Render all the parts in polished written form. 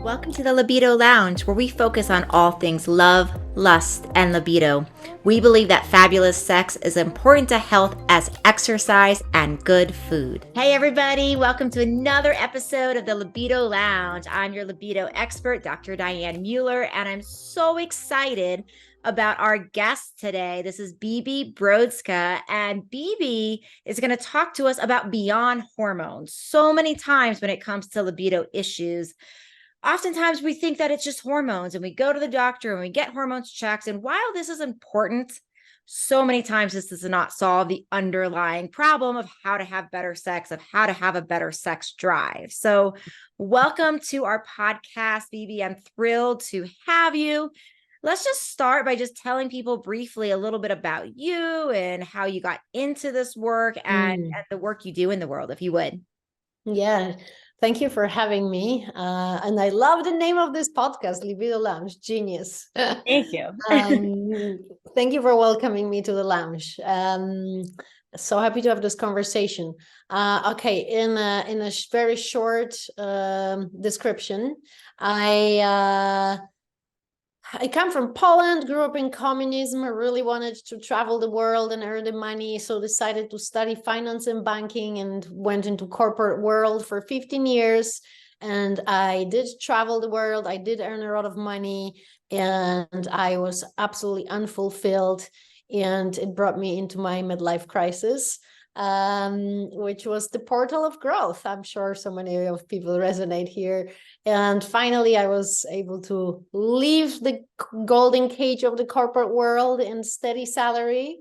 Welcome to the Libido Lounge, where we focus on all things love, lust, and libido. We believe that fabulous sex is important to health as exercise and good food. Hey everybody, welcome to another episode of the Libido Lounge. I'm your libido expert, Dr. Diane Mueller, and I'm so excited about our guest today. This is Bibi Brzozka, and Bibi is going to talk to us about beyond hormones. So many times when it comes to libido issues, oftentimes we think that it's just hormones and we go to the doctor and we get hormones checked. And while this is important, so many times this does not solve the underlying problem of how to have better sex, of how to have a better sex drive. So welcome to our podcast, Bibi. I'm thrilled to have you. Let's just start by just telling people briefly a little bit about you and how you got into this work and the work you do in the world, if you would. Yeah, thank you for having me. And I love the name of this podcast, Libido Lounge. Genius. Thank you. Thank you for welcoming me to the lounge. So happy to have this conversation. Okay, in a very short description, I come from Poland, grew up in communism. I really wanted to travel the world and earn the money, so decided to study finance and banking and went into corporate world for 15 years. And I did travel the world. I did earn a lot of money, and I was absolutely unfulfilled. And it brought me into my midlife crisis, which was the portal of growth. I'm sure so many of people resonate here. And finally, I was able to leave the golden cage of the corporate world in steady salary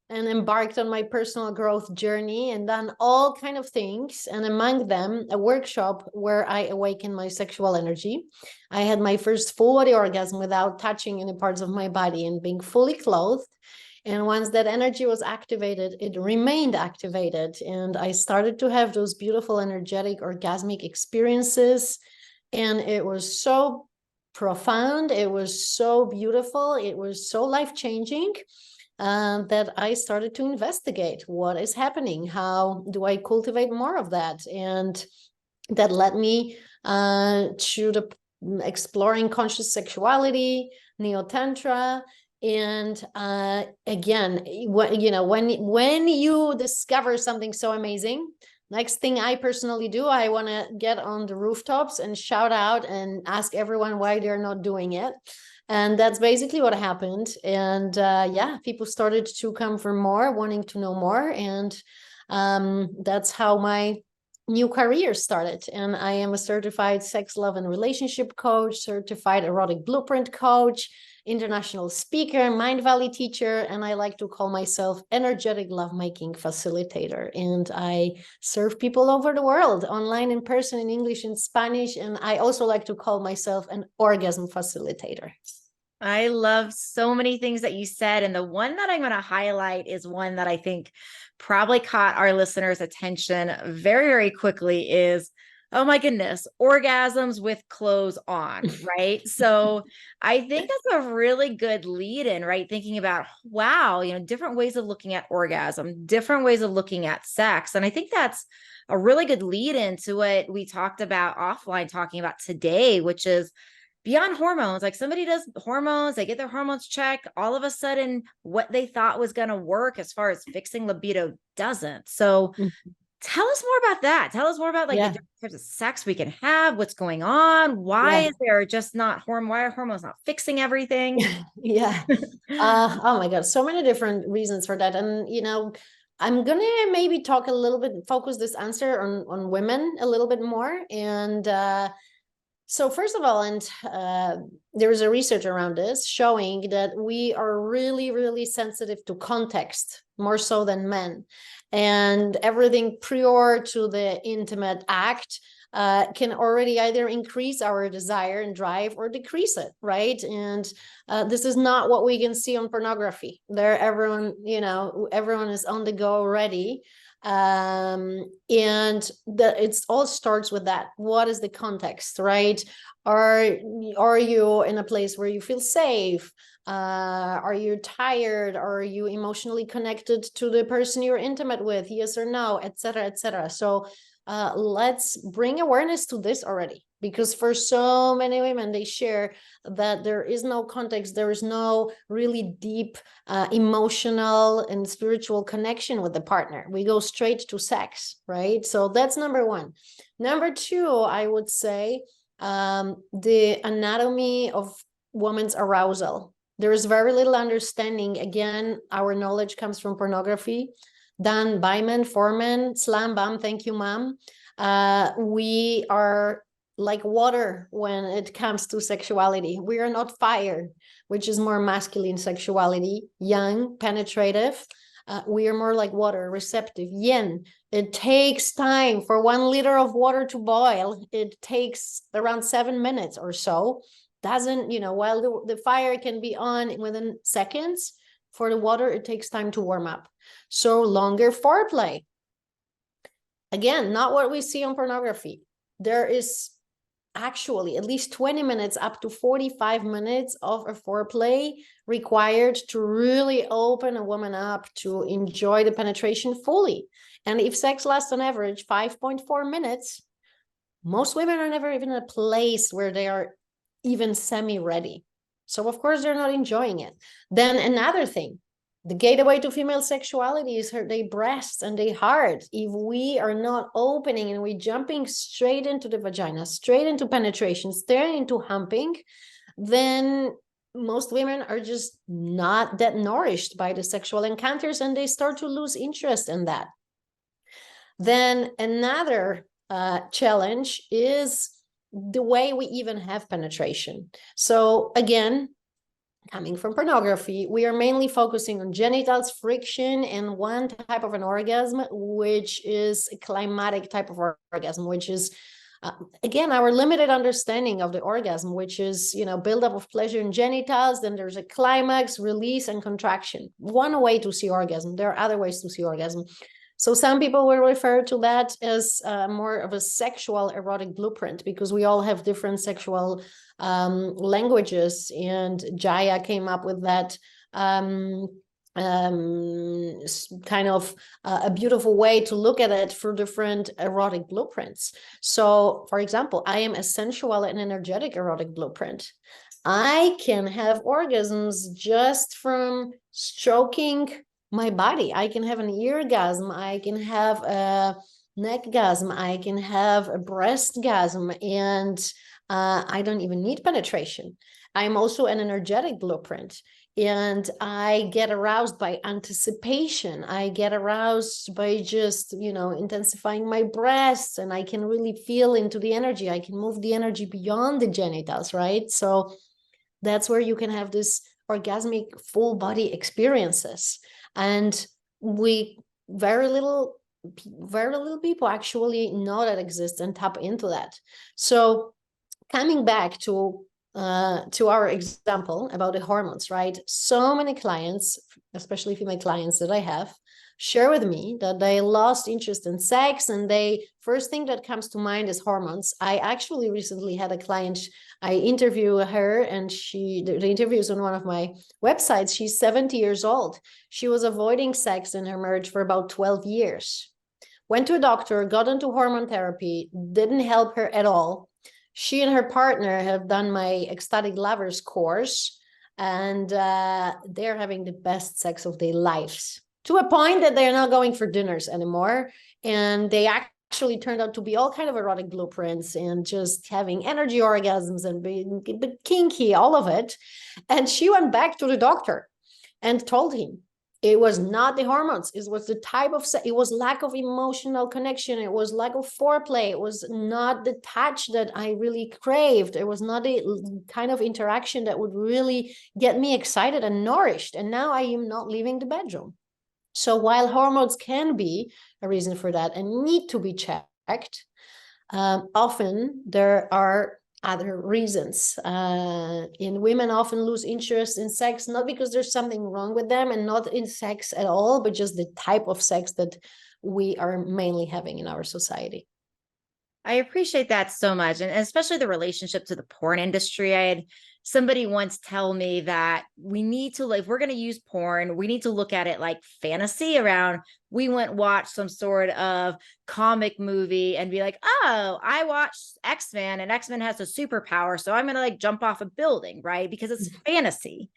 and embarked on my personal growth journey and done all kind of things. And among them, a workshop where I awakened my sexual energy. I had my first full body orgasm without touching any parts of my body and being fully clothed. And once that energy was activated, it remained activated. And I started to have those beautiful, energetic, orgasmic experiences. And it was so profound. It was so beautiful. It was so life-changing that I started to investigate what is happening. How do I cultivate more of that? And that led me to the exploring conscious sexuality, neo-tantra. And again, when you discover something so amazing, next thing I personally do, I want to get on the rooftops and shout out and ask everyone why they're not doing it. And that's basically what happened. And yeah, people started to come for more, wanting to know more. And that's how my new career started. And I am a certified sex, love, and relationship coach, certified erotic blueprint coach, international speaker, Mind Valley teacher, and I like to call myself energetic lovemaking facilitator. And I serve people over the world, online, in person, in English, in Spanish. And I also like to call myself an orgasm facilitator. I love so many things that you said. And the one that I'm going to highlight is one that I think probably caught our listeners' attention very, very quickly is, oh my goodness, orgasms with clothes on, right? So I think that's a really good lead in, right? Thinking about, wow, different ways of looking at orgasm, different ways of looking at sex. And I think that's a really good lead into what we talked about offline, talking about today, which is beyond hormones. Like somebody does hormones, they get their hormones checked. All of a sudden, what they thought was going to work as far as fixing libido doesn't. So tell us more about that. Tell us more about the different types of sex we can have, what's going on. Why is there just not why are hormones not fixing everything? Oh my God, so many different reasons for that. And, I'm going to maybe talk a little bit, focus this answer on women a little bit more. And so first of all, there is a research around this showing that we are really, really sensitive to context, more so than men. And everything prior to the intimate act can already either increase our desire and drive or decrease it, right? And this is not what we can see on pornography. Everyone is on the go already. And it all starts with that. What is the context, right? Are you in a place where you feel safe? Are you tired? Are you emotionally connected to the person you're intimate with? Yes or no, etc., etc. So let's bring awareness to this already, because for so many women, they share that there is no context, there is no really deep emotional and spiritual connection with the partner. We go straight to sex, right? So that's number one. Number two, I would say the anatomy of women's arousal. There is very little understanding. Again, our knowledge comes from pornography, done by men, for men, slam, bam, thank you, mom. We are like water when it comes to sexuality. We are not fire, which is more masculine sexuality, young, penetrative. We are more like water, receptive, yin. It takes time for 1 liter of water to boil. It takes around 7 minutes or so. Doesn't, while the fire can be on within seconds, for the water, it takes time to warm up. So longer foreplay. Again, not what we see on pornography. There is actually at least 20 minutes up to 45 minutes of a foreplay required to really open a woman up to enjoy the penetration fully. And if sex lasts on average 5.4 minutes, most women are never even in a place where they are even semi-ready. So of course they're not enjoying it. Then another thing, the gateway to female sexuality is their breasts and their heart. If we are not opening and we're jumping straight into the vagina, straight into penetration, straight into humping, then most women are just not that nourished by the sexual encounters, and they start to lose interest in that. Then another challenge is the way we even have penetration. So again, coming from pornography, we are mainly focusing on genitals, friction, and one type of an orgasm, which is a climatic type of orgasm, which is, again, our limited understanding of the orgasm, which is, buildup of pleasure in genitals, then there's a climax, release, and contraction. One way to see orgasm. There are other ways to see orgasm. So some people will refer to that as more of a sexual erotic blueprint, because we all have different sexual languages, and Jaya came up with that kind of a beautiful way to look at it for different erotic blueprints. So, for example, I am a sensual and energetic erotic blueprint. I can have orgasms just from stroking my body. I can have an eargasm, I can have a neckgasm, I can have a breastgasm, and I don't even need penetration. I'm also an energetic blueprint, and I get aroused by anticipation. I get aroused by just, intensifying my breasts, and I can really feel into the energy. I can move the energy beyond the genitals, right? So that's where you can have this orgasmic full body experiences. And very little people actually know that exists and tap into that. So coming back to our example about the hormones, right? So many clients, especially female clients that I have, share with me that they lost interest in sex, and first thing that comes to mind is hormones. I actually recently had a client, I interviewed her, and the interview is on one of my websites. She's 70 years old. She was avoiding sex in her marriage for about 12 years. Went to a doctor, got into hormone therapy, didn't help her at all. She and her partner have done my ecstatic lovers course, and they're having the best sex of their lives, to a point that they're not going for dinners anymore. And they actually turned out to be all kind of erotic blueprints, and just having energy orgasms and being kinky, all of it. And she went back to the doctor and told him it was not the hormones. It was the type of sex. It was lack of emotional connection. It was lack of foreplay. It was not the touch that I really craved. It was not the kind of interaction that would really get me excited and nourished. And now I am not leaving the bedroom. So while hormones can be a reason for that and need to be checked, often there are other reasons. And women often lose interest in sex, not because there's something wrong with them and not in sex at all, but just the type of sex that we are mainly having in our society. I appreciate that so much. And especially the relationship to the porn industry. I had somebody once tell me that we need to, like, if we're going to use porn, we need to look at it like fantasy around. We went watch some sort of comic movie and be like, oh, I watched X-Men and X-Men has a superpower. So I'm going to like jump off a building, right? Because it's fantasy.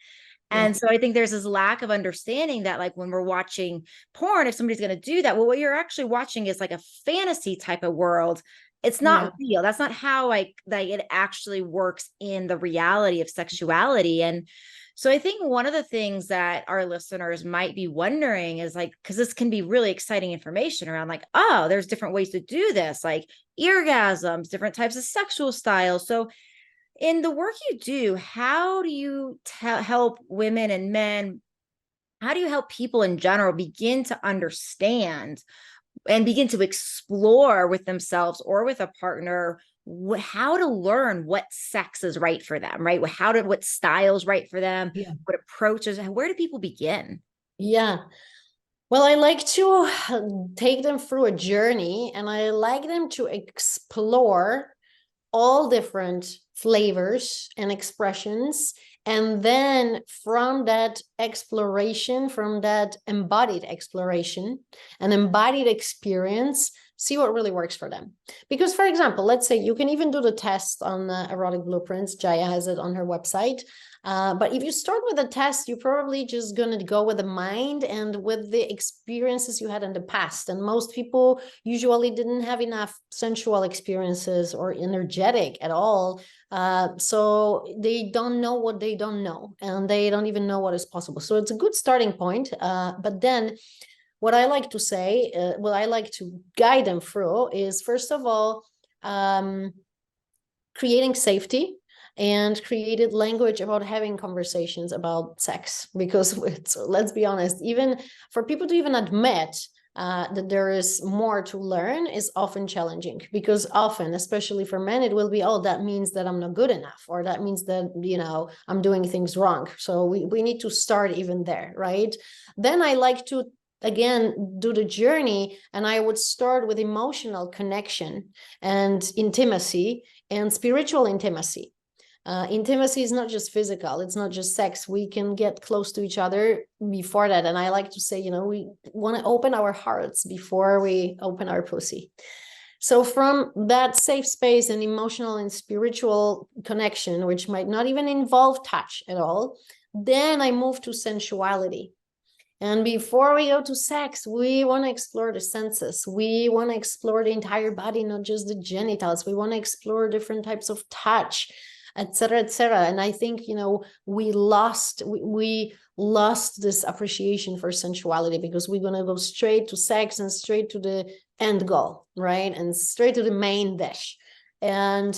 Yeah. And so I think there's this lack of understanding that, like, when we're watching porn, if somebody's going to do that, well, what you're actually watching is like a fantasy type of world. It's Yeah. not real. That's not how like it actually works in the reality of sexuality. And so I think one of the things that our listeners might be wondering is like, because this can be really exciting information around like, oh, there's different ways to do this, like orgasms, different types of sexual styles. So in the work you do, how do you help women and men? How do you help people in general begin to understand and begin to explore with themselves or with a partner how to learn what sex is right for them, right? What styles right for them, Yeah. what approaches, where do people begin? Yeah. Well, I like to take them through a journey, and I like them to explore all different flavors and expressions. And then from that exploration, from that embodied exploration and embodied experience, see what really works for them. Because, for example, let's say you can even do the test on the Erotic Blueprints. Jaya has it on her website. But if you start with a test, you're probably just going to go with the mind and with the experiences you had in the past. And most people usually didn't have enough sensual experiences or energetic at all. So they don't know what they don't know, and they don't even know what is possible. So it's a good starting point. But then what I like to say, what I like to guide them through is, first of all, creating safety and created language about having conversations about sex. Because let's be honest, even for people to even admit that there is more to learn is often challenging, because often, especially for men, it will be, oh, that means that I'm not good enough, or that means that, I'm doing things wrong. So we need to start even there, right? Then I like to again do the journey, and I would start with emotional connection and intimacy and spiritual intimacy. Intimacy is not just physical, it's not just sex. We can get close to each other before that. And I like to say, we want to open our hearts before we open our pussy. So from that safe space and emotional and spiritual connection, which might not even involve touch at all, then I move to sensuality. And before we go to sex, we want to explore the senses. We want to explore the entire body, not just the genitals. We want to explore different types of touch, etc., etc. And I think, we lost this appreciation for sensuality, because we're going to go straight to sex and straight to the end goal, right? And straight to the main dish. And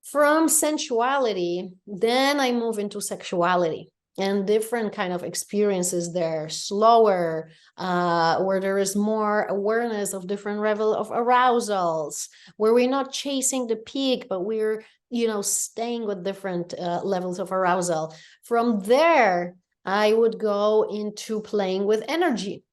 from sensuality, then I move into sexuality and different kind of experiences there, slower, where there is more awareness of different level of arousals, where we're not chasing the peak, but we're staying with different levels of arousal. From there, I would go into playing with energy,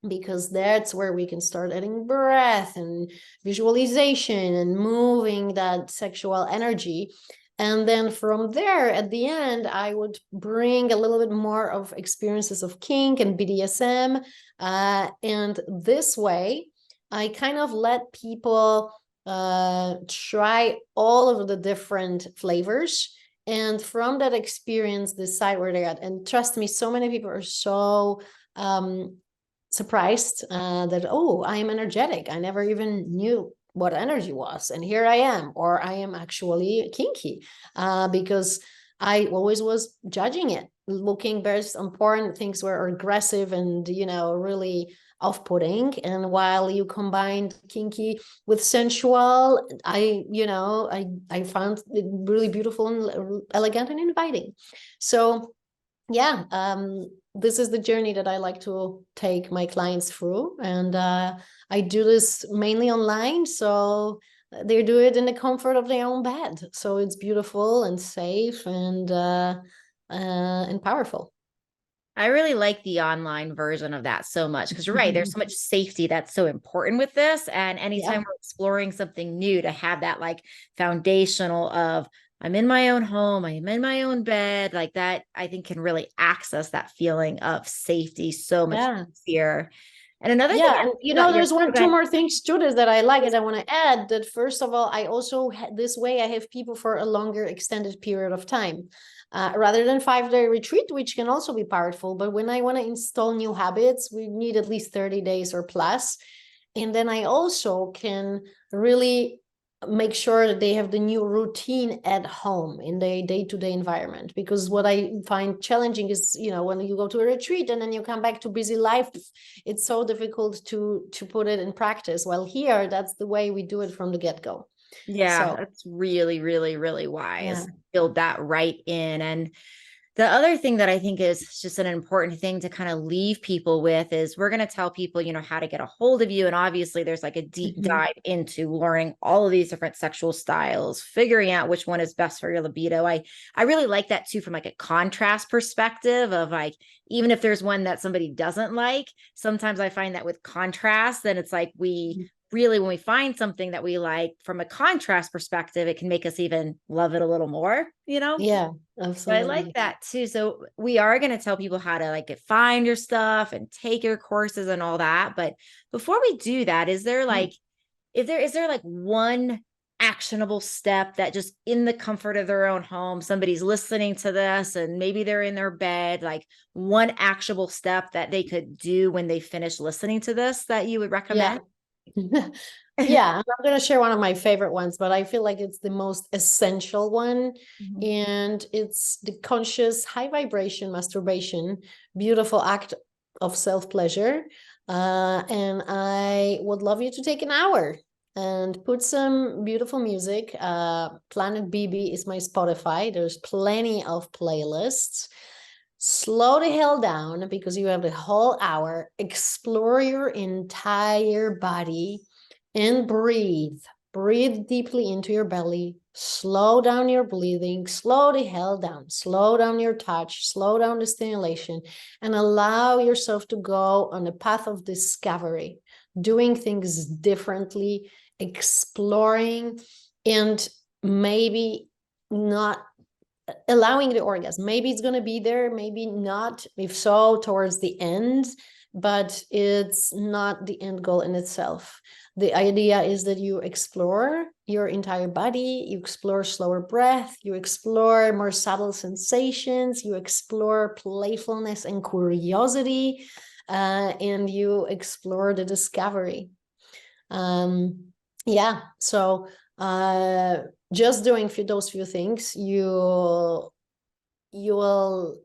because that's where we can start adding breath and visualization and moving that sexual energy. And then from there, at the end, I would bring a little bit more of experiences of kink and BDSM. And this way, I kind of let people try all of the different flavors. And from that experience, decide where they're at. And trust me, so many people are so surprised that, oh, I am energetic. I never even knew what energy was, and here I am. Or I am actually kinky, because I always was judging it, looking based on porn. Things were aggressive and really off-putting. And while you combined kinky with sensual, I found it really beautiful and elegant and inviting. So yeah, this is the journey that I like to take my clients through. And I do this mainly online, so they do it in the comfort of their own bed. So it's beautiful and safe and powerful. I really like the online version of that so much because you're right. There's so much safety that's so important with this. And anytime Yeah. we're exploring something new, to have that like foundational of I'm in my own home, I'm in my own bed, like that, I think can really access that feeling of safety so much Yeah. easier. And another thing Yeah, I and like about your, there's two more things to this that I like, and I want to add that first of all, I also this way I have people for a longer extended period of time, rather than 5-day retreat, which can also be powerful. But when I want to install new habits, we need at least 30 days or plus, and then I also can really make sure that they have the new routine at home in the day-to-day environment. Because what I find challenging is, when you go to a retreat and then you come back to busy life, it's so difficult to put it in practice. While here, that's the way we do it from the get-go. yeah, So that's really, really, really yeah. wise. Build that right in. And the other thing that I think is just an important thing to kind of leave people with is we're going to tell people, how to get a hold of you. And obviously, there's like a deep Mhm. dive into learning all of these different sexual styles, figuring out which one is best for your libido. I really like that too, from like a contrast perspective of like, even if there's one that somebody doesn't like, sometimes I find that with contrast, then it's like when we find something that we like from a contrast perspective, it can make us even love it a little more. Yeah, So I like absolutely. that too. So we are going to tell people how to like find your stuff and take your courses and all that. But before we do that, is there like, if there is there like one actionable step that just in the comfort of their own home, somebody's listening to this and maybe they're in their bed, like one actionable step that they could do when they finish listening to this that you would Yeah. recommend? Yeah, and I'm going to share one of my favorite ones, but I feel like it's the most essential one. Mhm. And it's the conscious high vibration masturbation, beautiful act of self-pleasure. And I would love you to take an hour and put some beautiful music. Planet Bibi is my Spotify. There's plenty of playlists. Slow the hell down because you have the whole hour. Explore your entire body and breathe. Breathe deeply into your belly. Slow down your breathing. Slow the hell down. Slow down your touch. Slow down the stimulation and allow yourself to go on a path of discovery, doing things differently, exploring, and maybe not allowing the orgasm. Maybe it's going to be there, maybe not. If so, towards the end, but it's not the end goal in itself. The idea is that you explore your entire body, you explore slower breath, you explore more subtle sensations, you explore playfulness and curiosity, and you explore the discovery. Yeah, so just doing those few things, you will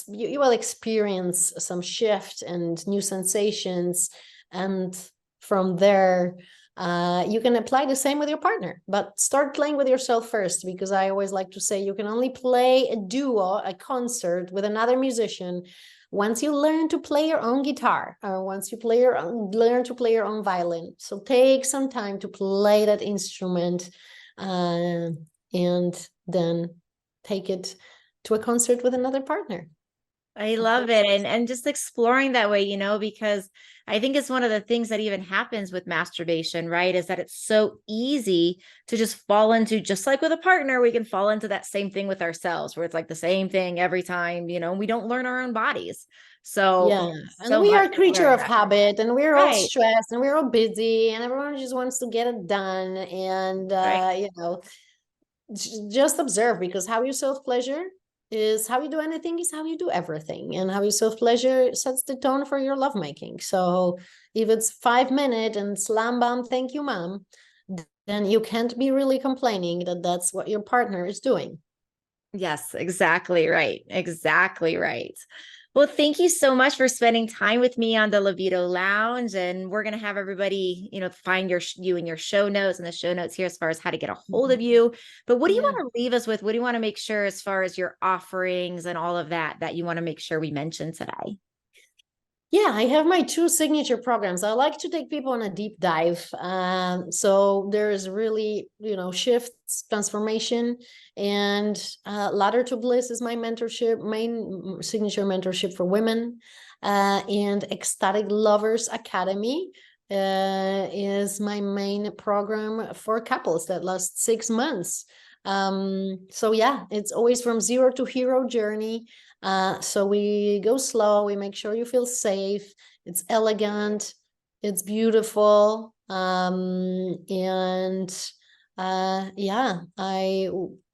you will experience some shift and new sensations, and from there you can apply the same with your partner, but start playing with yourself first, because I always like to say you can only play a duo, a concert with another musician, once you learn to play your own guitar, or once you learn to play your own violin. So take some time to play that instrument, and then take it to a concert with another partner. I love it. And just exploring that way, because I think it's one of the things that even happens with masturbation, right? Is that it's so easy to just fall into, just like with a partner, we can fall into that same thing with ourselves, where it's like the same thing every time, we don't learn our own bodies. So Yeah, and so we are much a for creature sharing of that. habit, and we're all Right. stressed, and we're all busy, and everyone just wants to get it done. And Right. just observe, because how you self-pleasure is how you do anything, is how you do everything, and how you self-pleasure sets the tone for your lovemaking. So if it's 5 minutes and slam bam, thank you, mom, then you can't be really complaining that that's what your partner is doing. Yes, exactly right. Exactly right. Well, thank you so much for spending time with me on the Libido Lounge. And we're going to have everybody, find you in your show notes and the show notes here as far as how to get a hold of you. But what do you Yeah. want to leave us with? What do you want to make sure as far as your offerings and all of that you want to make sure we mention today? Yeah, I have my 2 signature programs. I like to take people on a deep dive. So there's really, shifts, transformation, and Ladder to Bliss is my mentorship, main signature mentorship for women. And Ecstatic Lovers Academy is my main program for couples that lasts 6 months. So yeah, it's always from zero to hero journey. So we go slow, we make sure you feel safe, it's elegant, it's beautiful. Yeah, I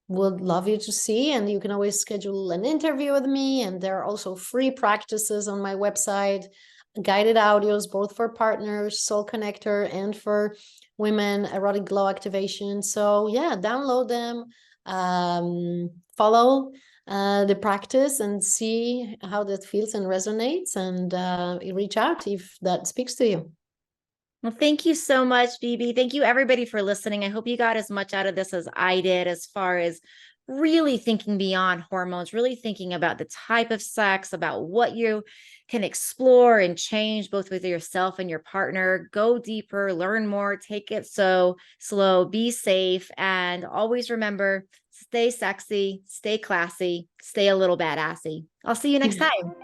would love you to see, and you can always schedule an interview with me. And there are also free practices on my website, guided audios, both for partners, soul connector, and for women, erotic glow activation. So yeah, download them, follow the practice and see how that feels and resonates, and reach out if that speaks to you. Well, thank you so much, Bibi. Thank you, everybody, for listening. I hope you got as much out of this as I did, as far as really thinking beyond hormones, really thinking about the type of sex, about what you can explore and change both with yourself and your partner. Go deeper, learn more, take it so slow, be safe, and always remember, stay sexy, stay classy, stay a little badassy. I'll see you next time.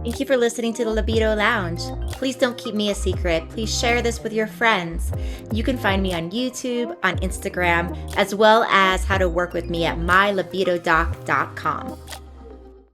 Thank you for listening to the Libido Lounge. Please don't keep me a secret. Please share this with your friends. You can find me on YouTube, on Instagram, as well as how to work with me at mylibidodoc.com.